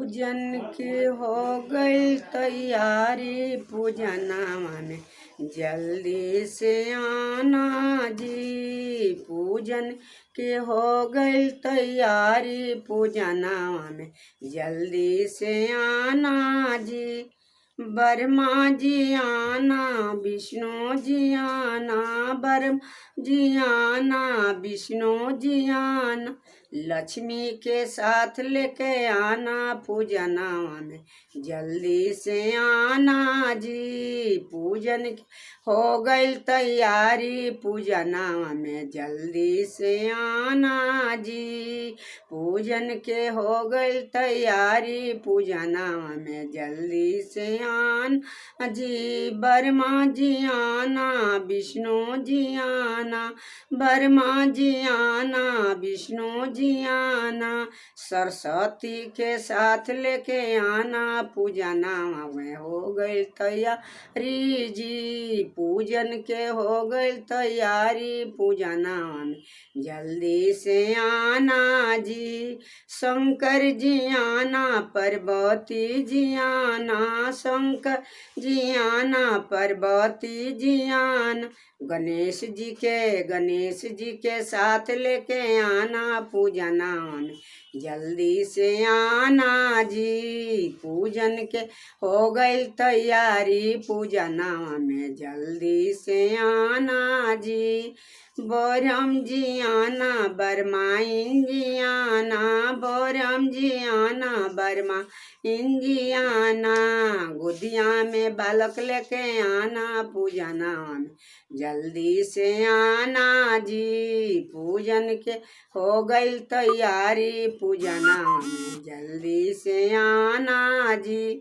पूजन के हो गई तैयारी पूजनवा में जल्दी से आना जी। पूजन के हो गई तैयारी पूजनवा में जल्दी से आना जी। ब्रह्मा जी आना विष्णु जी आना, ब्रह्मा जी आना विष्णु जी आना, लक्ष्मी के साथ लेके आना पूजनवा में जल्दी से आना जी। पूजन की हो गई तैयारी पूजनवा में जल्दी से आना जी। पूजन के हो गई तैयारी पूजनवा में जल्दी से आना जी। ब्रह्मा जी आना विष्णु जी आना, ब्रह्मा जी आना विष्णु जी आना, सरस्वती के साथ लेके आना पूजनवा में हो गई तैयारी जी। पूजन के हो गई तैयारी पूजनवा में जल्दी से आना जी। शंकर जी आना पार्वती जी आना, शंकर जी आना पार्वती जी आना, गणेश जी के साथ लेके आना पूजनवा में जल्दी से आना जी। पूजन के हो गई तैयारी पूजनवा में जल्दी से आना जी। ब्रह्म जी आना बरमाइन जी आना, ब्रह्म जी आना बरमाइन जी आना, गोदिया में बालक लेके आना पूजनवा में जल्दी से आना जी। पूजन के हो गई तैयारी पूजनवा में जल्दी से आना जी।